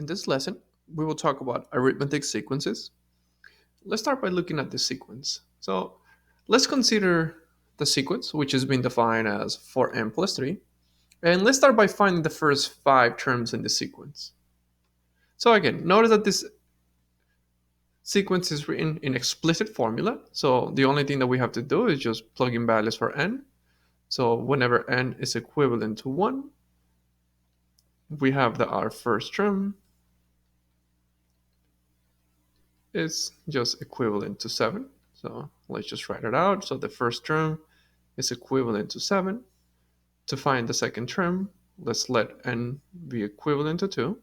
In this lesson, we will talk about arithmetic sequences. Let's start by looking at the sequence. So let's consider the sequence, which has been defined as 4n plus 3. And let's start by finding the first 5 terms in the sequence. So again, notice that this sequence is written in explicit formula. So the only thing that we have to do is just plug in values for n. So whenever n is equivalent to 1, we have that our first term is just equivalent to 7. So let's just write it out. So the first term is equivalent to 7. To find the second term, let's let n be equivalent to 2.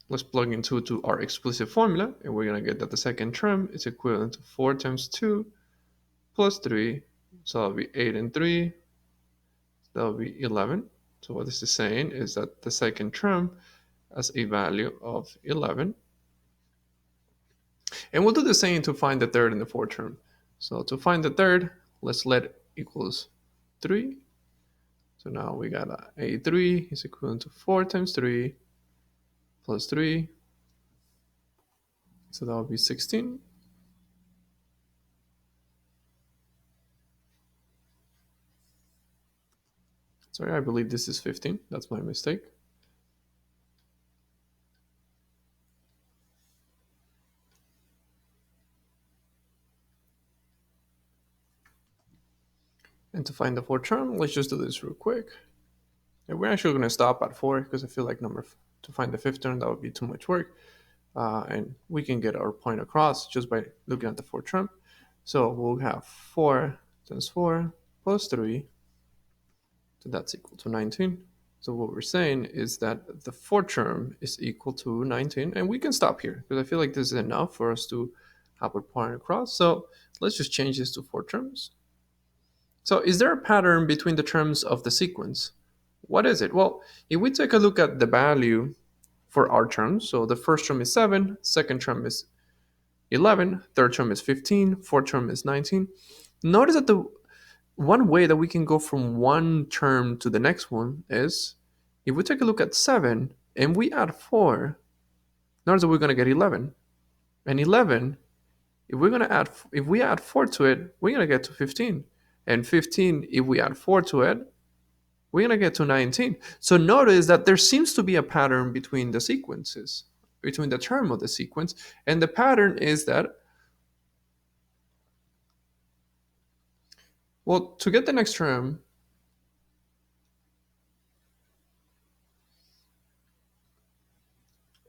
Let's plug in 2 to our explicit formula, and we're going to get that the second term is equivalent to 4 times 2 plus 3. So that'll be 8 and 3. That'll be 11. So what this is saying is that the second term has a value of 11. And we'll do the same to find the third and the fourth term. So to find the third, let's let equals 3. So now we got a3 is equivalent to 4 times 3 plus 3. So that will be 16. Sorry, I believe this is 15. That's my mistake. And to find the fourth term, let's just do this real quick. And we're actually going to stop at 4 because I feel like to find the fifth term, that would be too much work. And we can get our point across just by looking at the fourth term. So we'll have 4 times 4 plus 3. So that's equal to 19. So what we're saying is that the fourth term is equal to 19. And we can stop here because I feel like this is enough for us to have a point across. So let's just change this to 4 terms. So is there a pattern between the terms of the sequence? What is it? Well, if we take a look at the value for our terms, so the first term is 7, second term is 11, third term is 15, fourth term is 19. Notice that the one way that we can go from one term to the next one is if we take a look at 7 and we add 4, notice that we're going to get 11. And 11, if we add 4 to it, we're going to get to 15. And 15, if we add 4 to it, we're going to get to 19. So notice that there seems to be a pattern between the sequences, between the term of the sequence. And the pattern is that, well, to get the next term,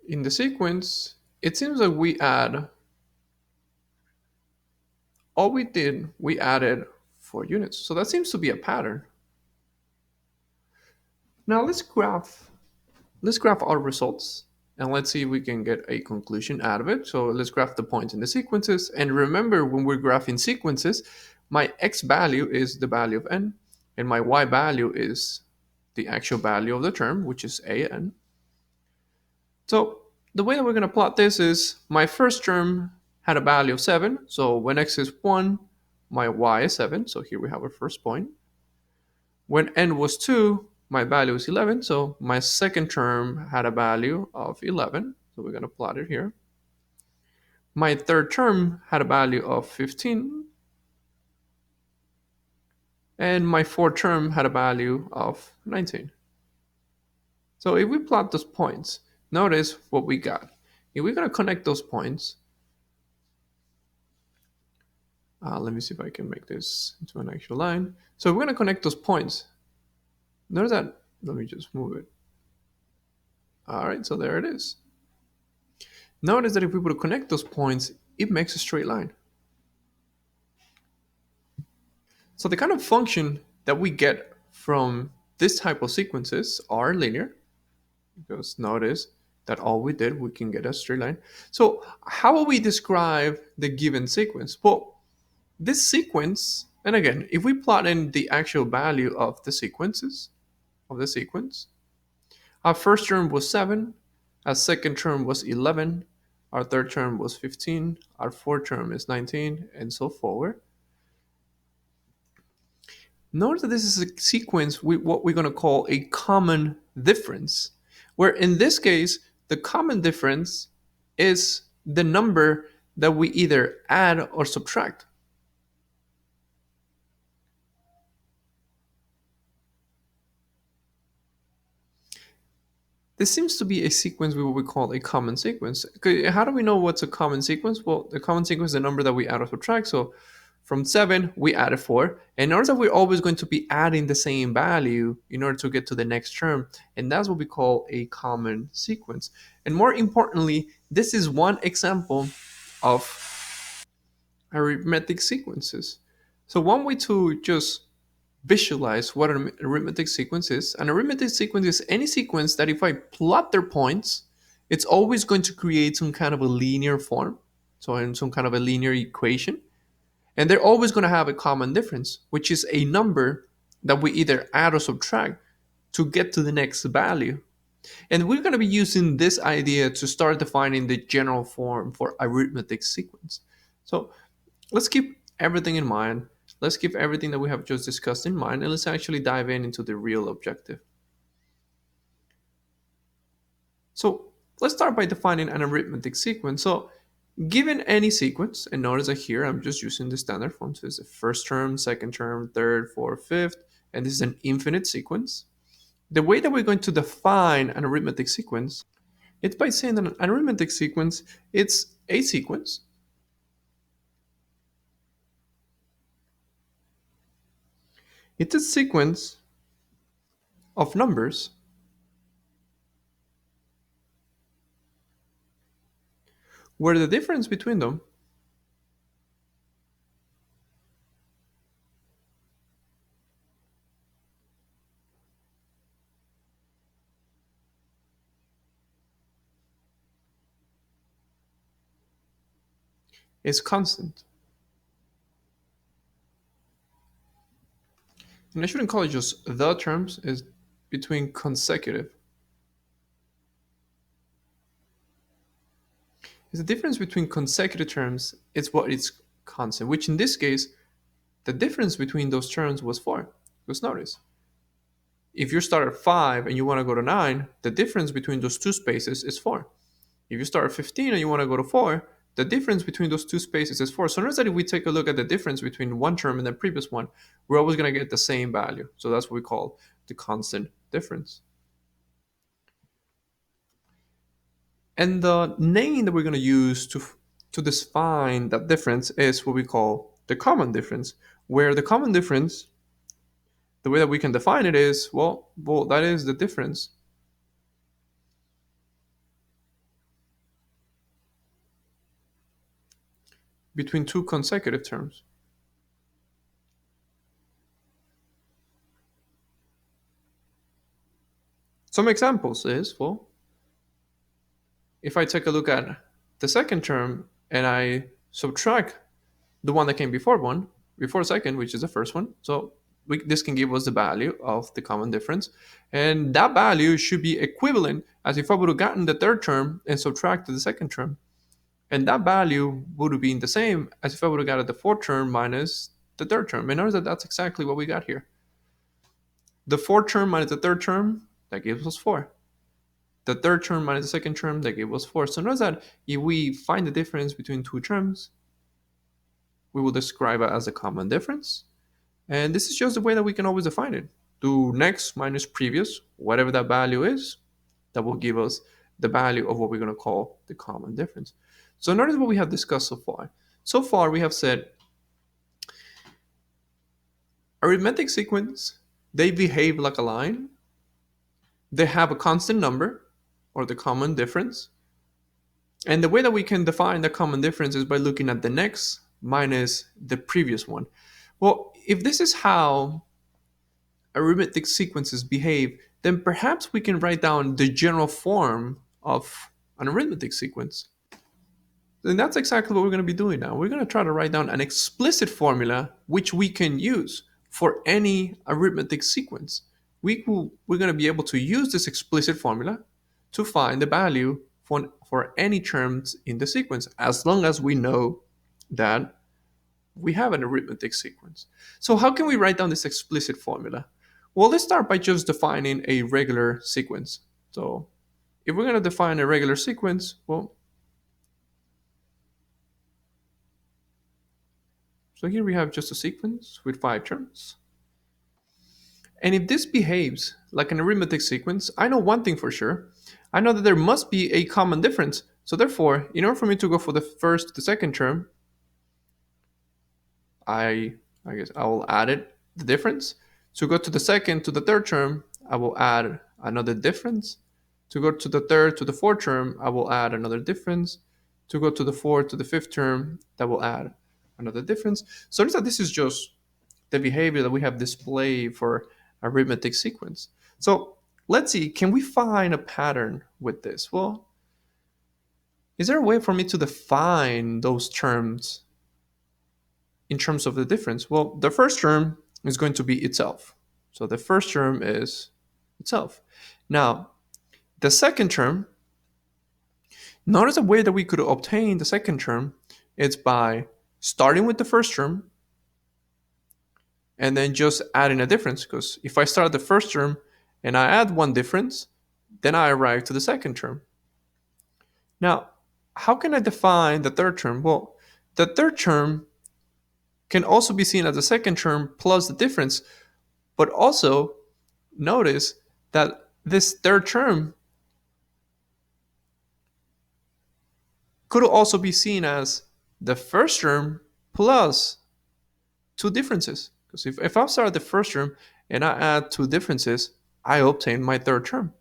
in the sequence, it seems like we added 4 units. So that seems to be a pattern. Now let's graph our results and let's see if we can get a conclusion out of it. So let's graph the points in the sequences. And remember, when we're graphing sequences, my x value is the value of n, and my y value is the actual value of the term, which is an. So the way that we're going to plot this is my first term had a value of 7. So when x is 1, my y is 7. So here we have our first point. When n was 2, my value is 11. So my second term had a value of 11. So we're going to plot it here. My third term had a value of 15. And my fourth term had a value of 19. So if we plot those points, notice what we got. If we're going to connect those points, let me see if I can make this into an actual line. So we're going to connect those points. Notice that, let me just move it. All right, so there it is. Notice that if we were to connect those points, it makes a straight line. So the kind of function that we get from this type of sequences are linear, because notice that all we did, we can get a straight line. So how will we describe the given sequence? Well, this sequence, and again, if we plot in the actual value of the sequence, our first term was 7, our second term was 11, our third term was 15, our fourth term is 19, and so forward. Notice that this is a sequence with what we're going to call a common difference, where in this case, the common difference is the number that we either add or subtract. This seems to be a sequence with what we call a common sequence. Okay, how do we know what's a common sequence? Well, the common sequence is the number that we add or subtract. So from 7, we added 4. And notice that we're always going to be adding the same value in order to get to the next term. And that's what we call a common sequence. And more importantly, this is one example of arithmetic sequences. So one way to just visualize what an arithmetic sequence is. An arithmetic sequence is any sequence that if I plot their points, it's always going to create some kind of a linear form, so in some kind of a linear equation. And they're always going to have a common difference, which is a number that we either add or subtract to get to the next value. And we're going to be using this idea to start defining the general form for arithmetic sequence. So let's keep everything in mind. Let's keep everything that we have just discussed in mind, and let's actually dive into the real objective. So let's start by defining an arithmetic sequence. So given any sequence, and notice that here I'm just using the standard form. So it's the first term, second term, third, fourth, fifth, and this is an infinite sequence. The way that we're going to define an arithmetic sequence, it's by saying that an arithmetic sequence, it's a sequence. It's a sequence of numbers where the difference between them is constant. And I shouldn't call it just the terms, is between consecutive. Is the difference between consecutive terms is what is constant, which in this case, the difference between those terms was 4. Because notice, if you start at 5 and you want to go to 9, the difference between those two spaces is 4. If you start at 15 and you want to go to 4, the difference between those two spaces is 4. So notice that if we take a look at the difference between one term and the previous one, we're always going to get the same value. So that's what we call the constant difference. And the name that we're going to use to define that difference is what we call the common difference, where the common difference, the way that we can define it is, well, that is the difference between two consecutive terms. Some examples is, well, if I take a look at the second term and I subtract the one that came before second, which is the first one, so this can give us the value of the common difference. And that value should be equivalent as if I would have gotten the third term and subtracted the second term. And that value would have been the same as if I would have got the fourth term minus the third term. And notice that that's exactly what we got here. The fourth term minus the third term, that gives us 4. The third term minus the second term, that gives us 4. So notice that if we find the difference between two terms, we will describe it as a common difference. And this is just the way that we can always define it. Do next minus previous, whatever that value is, that will give us the value of what we're going to call the common difference. So notice what we have discussed so far. So far, we have said arithmetic sequence, they behave like a line. They have a constant number, or the common difference. And the way that we can define the common difference is by looking at the next minus the previous one. Well, if this is how arithmetic sequences behave, then perhaps we can write down the general form of an arithmetic sequence. And that's exactly what we're going to be doing now. We're going to try to write down an explicit formula which we can use for any arithmetic sequence. We're going to be able to use this explicit formula to find the value for any terms in the sequence, as long as we know that we have an arithmetic sequence. So how can we write down this explicit formula? Well, let's start by just defining a regular sequence. So if we're going to define a regular sequence, well, so here we have just a sequence with 5 terms. And if this behaves like an arithmetic sequence, I know one thing for sure. I know that there must be a common difference. So therefore, in order for me to go for the first to the second term, I guess I will add the difference. To go to the second to the third term, I will add another difference. To go to the third to the fourth term, I will add another difference. To go to the fourth to the fifth term, that will add another difference. So notice that this is just the behavior that we have displayed for arithmetic sequence. So let's see, can we find a pattern with this? Well, is there a way for me to define those terms in terms of the difference? Well, the first term is going to be itself. So the first term is itself. Now, the second term, notice a way that we could obtain the second term is by starting with the first term and then just adding a difference. Because if I start the first term and I add one difference, then I arrive to the second term. Now, how can I define the third term? Well, the third term can also be seen as the second term plus the difference, but also notice that this third term could also be seen as the first term plus two differences. Because if I start the first term and I add two differences, I obtain my third term.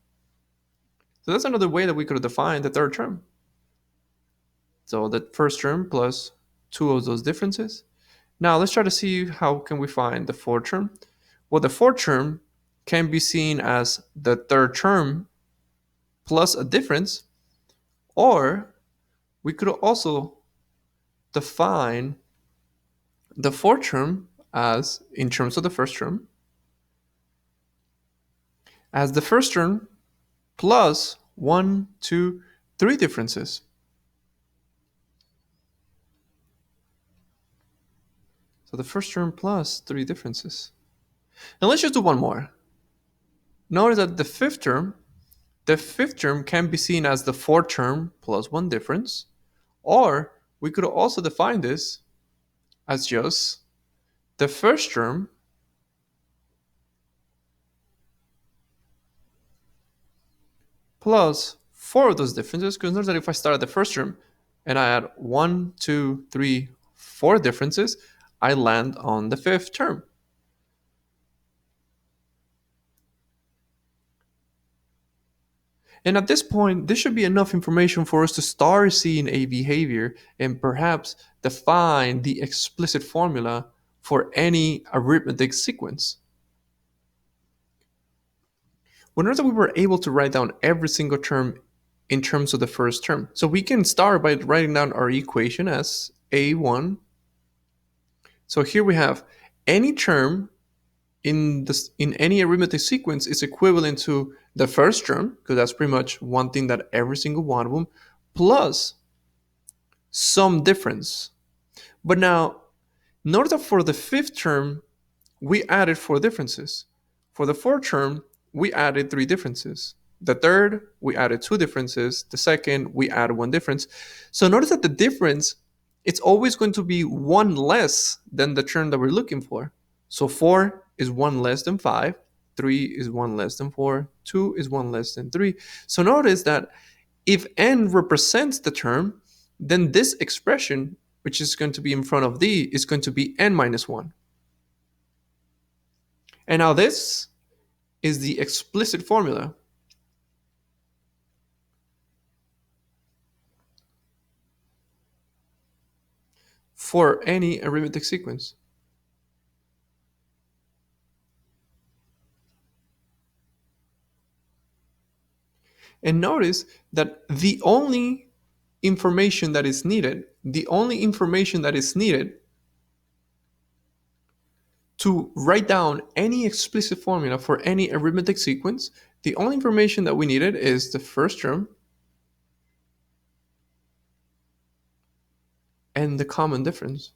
So that's another way that we could define the third term. So the first term plus two of those differences. Now let's try to see how can we find the fourth term. Well, the fourth term can be seen as the third term plus a difference, or we could also define the fourth term as, in terms of the first term, as the first term plus 1, 2, 3 differences. So the first term plus 3 differences. And let's just do one more. Notice that the fifth term can be seen as the fourth term plus 1 difference, or we could also define this as just the first term plus 4 of those differences, because notice that if I start at the first term and I add 1, 2, 3, 4 differences, I land on the fifth term. And at this point, this should be enough information for us to start seeing a behavior and perhaps define the explicit formula for any arithmetic sequence. Well, notice that we were able to write down every single term in terms of the first term. So we can start by writing down our equation as A1. So here we have any term in any arithmetic sequence is equivalent to the first term, because that's pretty much one thing that every single one of them, plus some difference. But now, notice that for the fifth term, we added 4 differences. For the fourth term, we added 3 differences. The third, we added 2 differences. The second, we added 1 difference. So notice that the difference, it's always going to be 1 less than the term that we're looking for. So 4 is 1 less than 5, 3 is 1 less than 4, 2 is 1 less than 3. So notice that if n represents the term, then this expression, which is going to be in front of d, is going to be n minus 1. And now this is the explicit formula for any arithmetic sequence. And notice that the only information that is needed to write down any explicit formula for any arithmetic sequence, the only information that we needed is the first term and the common difference.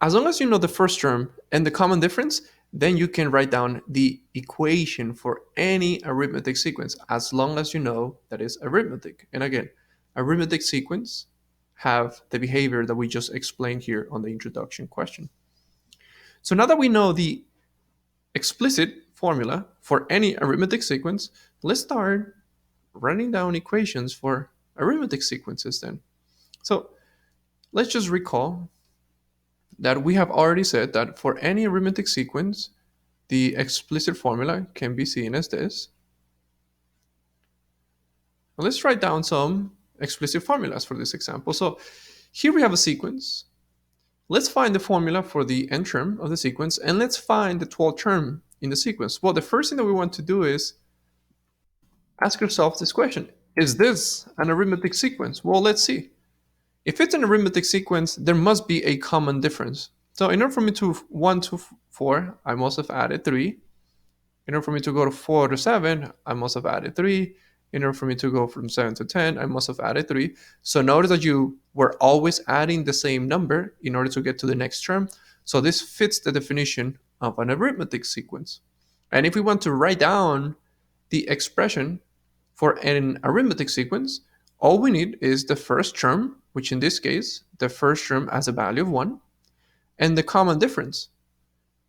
As long as you know the first term and the common difference, then you can write down the equation for any arithmetic sequence as long as you know that is arithmetic. And again, arithmetic sequence have the behavior that we just explained here on the introduction question. So now that we know the explicit formula for any arithmetic sequence, let's start writing down equations for arithmetic sequences then. So let's just recall that we have already said that for any arithmetic sequence, the explicit formula can be seen as this. Now let's write down some explicit formulas for this example. So here we have a sequence. Let's find the formula for the nth term of the sequence, and let's find the 12th term in the sequence. Well, the first thing that we want to do is ask yourself this question. Is this an arithmetic sequence? Well, let's see. If it's an arithmetic sequence, there must be a common difference. So in order for me to 1 to 4, I must have added 3. In order for me to go to 4 to 7, I must have added 3. In order for me to go from 7 to 10, I must have added 3. So notice that you were always adding the same number in order to get to the next term. So this fits the definition of an arithmetic sequence. And if we want to write down the expression for an arithmetic sequence, all we need is the first term, which in this case, the first term has a value of 1, and the common difference.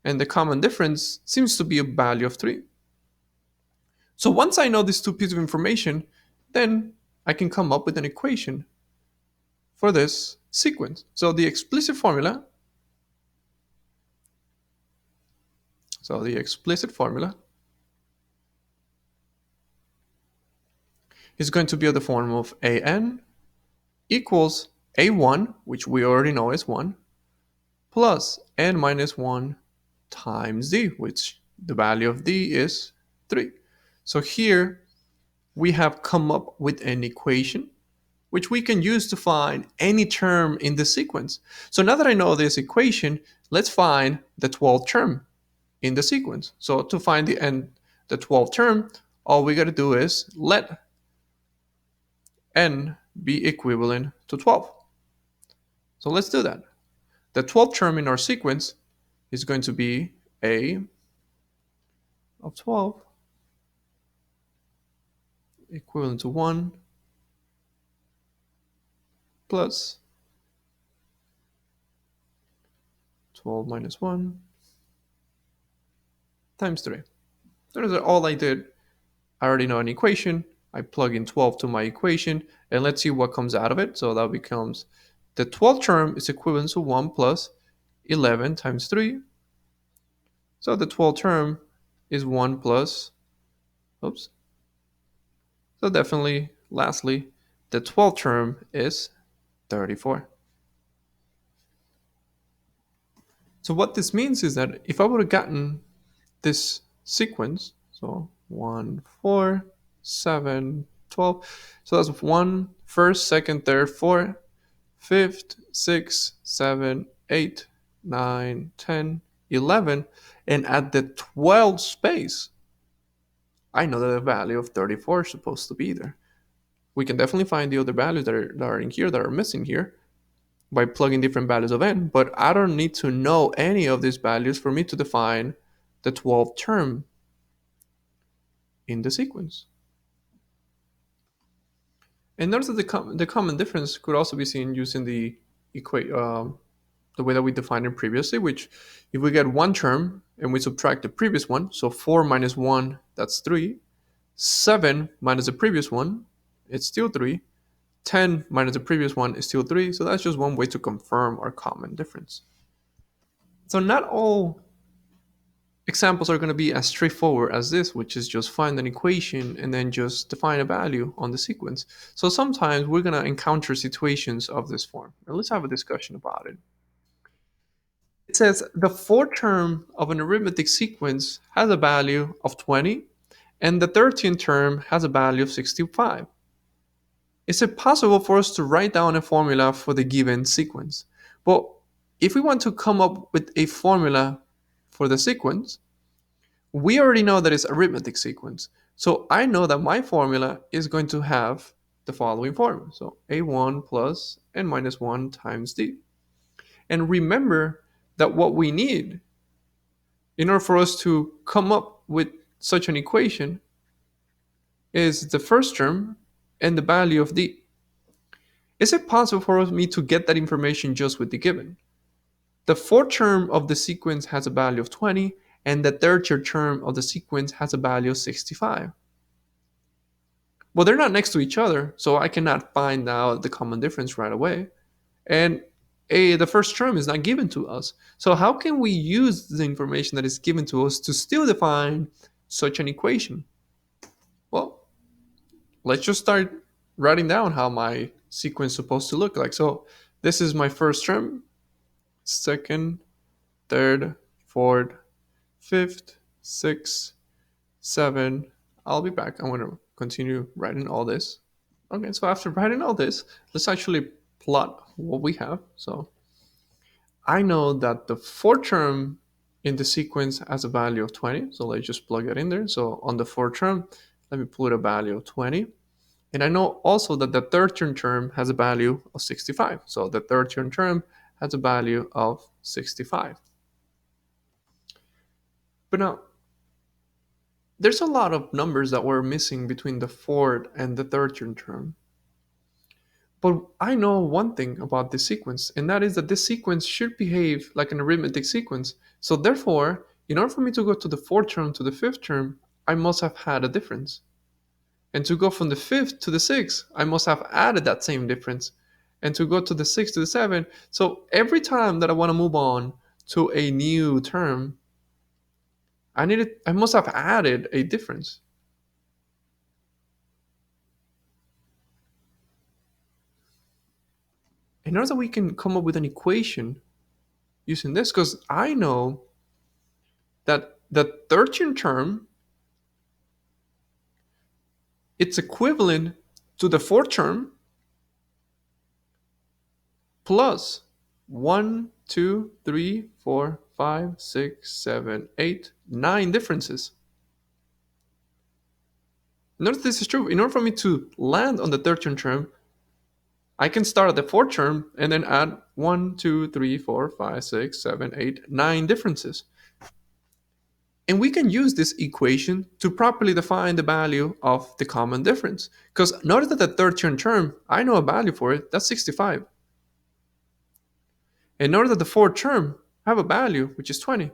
And the common difference seems to be a value of 3. So once I know these two pieces of information, then I can come up with an equation for this sequence. So the explicit formula, is going to be of the form of an equals a1, which we already know is 1, plus n minus 1 times d, which the value of d is 3. So here we have come up with an equation which we can use to find any term in the sequence. So now that I know this equation, let's find the 12th term in the sequence. So to find the 12th term, all we got to do is let n be equivalent to 12. So let's do that. The 12th term in our sequence is going to be a of 12 equivalent to 1 plus 12 minus 1 times 3. So that's all I did. I already know an equation. I plug in 12 to my equation, and let's see what comes out of it. So that becomes the 12th term is equivalent to 1 plus 11 times 3. So the 12th term is 1 plus, oops. So definitely, lastly, the 12th term is 34. So what this means is that if I would have gotten this sequence, so 1, 4, 7, 12, so that's 1, first, second, third, fourth, fifth, 6, 7, 8, 9, 10, 11, and at the 12th space, I know that the value of 34 is supposed to be there. We can definitely find the other values that are in here that are missing here by plugging different values of n, but I don't need to know any of these values for me to define the 12th term in the sequence. And notice that the common difference could also be seen using the way that we defined it previously, which if we get one term and we subtract the previous one, so 4 minus 1, that's 3. 7 minus the previous one, it's still 3. 10 minus the previous one is still 3. So that's just one way to confirm our common difference. So not all examples are going to be as straightforward as this, which is just find an equation and then just define a value on the sequence. So sometimes we're going to encounter situations of this form. And let's have a discussion about it. It says the fourth term of an arithmetic sequence has a value of 20 and the 13th term has a value of 65. Is it possible for us to write down a formula for the given sequence? Well, if we want to come up with a formula for the sequence, we already know that it's arithmetic sequence. So I know that my formula is going to have the following formula. So a1 plus n minus 1 times d. And remember that what we need in order for us to come up with such an equation is the first term and the value of d. Is it possible for me to get that information just with the given? The fourth term of the sequence has a value of 20, and the third term of the sequence has a value of 65. Well, they're not next to each other, so I cannot find out the common difference right away. And the first term is not given to us. So how can we use the information that is given to us to still define such an equation? Well, let's just start writing down how my sequence is supposed to look like. So this is my first term, second, third, fourth, fifth, sixth, seven. I'll be back. I'm going to continue writing all this. Okay, so after writing all this, let's actually plot what we have. So I know that the fourth term in the sequence has a value of 20. So let's just plug it in there. So on the fourth term, let me put a value of 20. And I know also that the third term has a value of 65. So the third term has a value of 65. But now, there's a lot of numbers that were missing between the fourth and the third term. But I know one thing about this sequence, and that is that this sequence should behave like an arithmetic sequence. So therefore, in order for me to go to the fourth term to the fifth term, I must have had a difference. And to go from the fifth to the sixth, I must have added that same difference. And to go to the sixth to the seventh, so every time that I want to move on to a new term, I must have added a difference. In order that we can come up with an equation using this, because I know that the 13th term, it's equivalent to the fourth term plus 1, 2, 3, 4, 5, 6, 7, 8, 9 differences. Notice this is true. In order for me to land on the 13th term, I can start at the fourth term and then add 1, 2, 3, 4, 5, 6, 7, 8, 9 differences. And we can use this equation to properly define the value of the common difference. Because notice that the 13th term, I know a value for it, that's 65. And notice that the fourth term, I have a value, which is 20.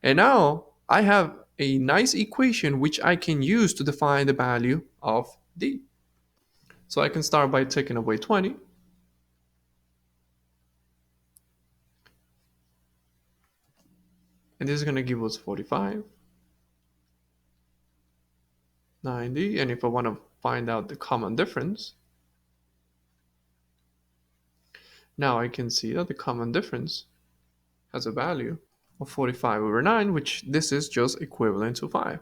And now I have a nice equation which I can use to define the value of d. So I can start by taking away 20. And this is going to give us 45, 90. And if I want to find out the common difference, now I can see that the common difference has a value of 45 over 9, which this is just equivalent to 5.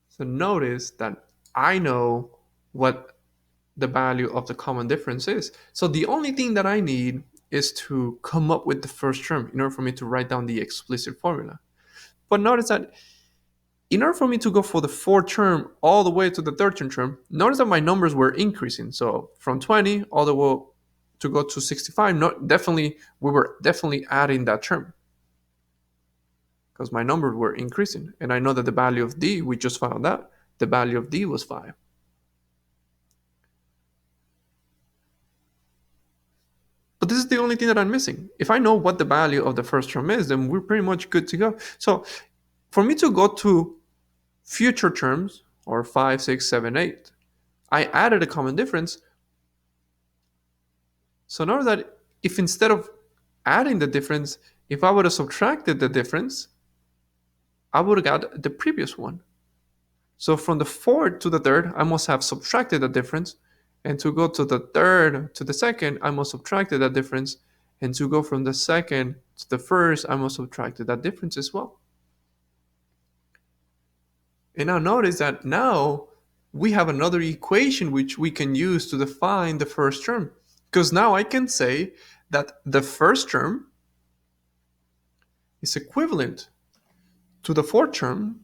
So notice that I know what the value of the common difference is. So the only thing that I need is to come up with the first term in order for me to write down the explicit formula. But notice that in order for me to go for the fourth term all the way to the 13th term, notice that my numbers were increasing. So from 20 all the way to go to 65, we were definitely adding that term because my numbers were increasing. And I know that the value of d, we just found out, the value of d was 5. But this is the only thing that I'm missing. If I know what the value of the first term is, then we're pretty much good to go. So for me to go to future terms, or 5, 6, 7, 8, I added a common difference. So now that if instead of adding the difference, if I would have subtracted the difference, I would have got the previous one. So from the fourth to the third, I must have subtracted the difference. And to go to the third to the second, I must subtract that difference. And to go from the second to the first, I must subtract that difference as well. And now notice that now we have another equation which we can use to define the first term. Because now I can say that the first term is equivalent to the fourth term.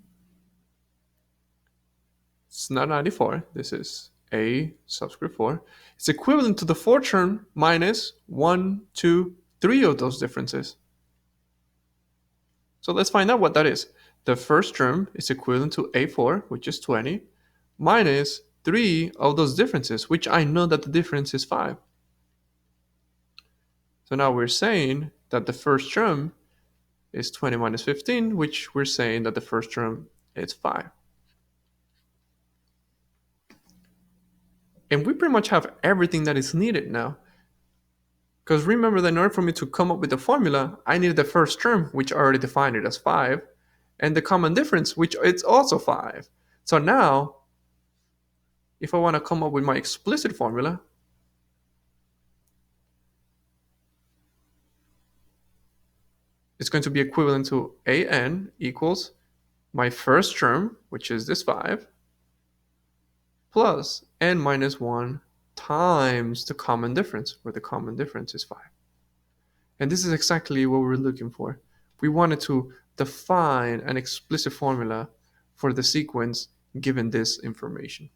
It's not 94, this is a subscript 4 is equivalent to the fourth term minus 1, 2, 3 of those differences. So let's find out what that is. The first term is equivalent to a4, which is 20, minus 3 of those differences, which I know that the difference is 5. So now we're saying that the first term is 20 minus 15, which we're saying that the first term is 5. And we pretty much have everything that is needed now. Because remember that in order for me to come up with the formula, I needed the first term, which I already defined it as 5, and the common difference, which it's also 5. So now, if I want to come up with my explicit formula, it's going to be equivalent to an equals my first term, which is this 5, plus n minus 1 times the common difference, where the common difference is 5. And this is exactly what we're looking for. We wanted to define an explicit formula for the sequence given this information.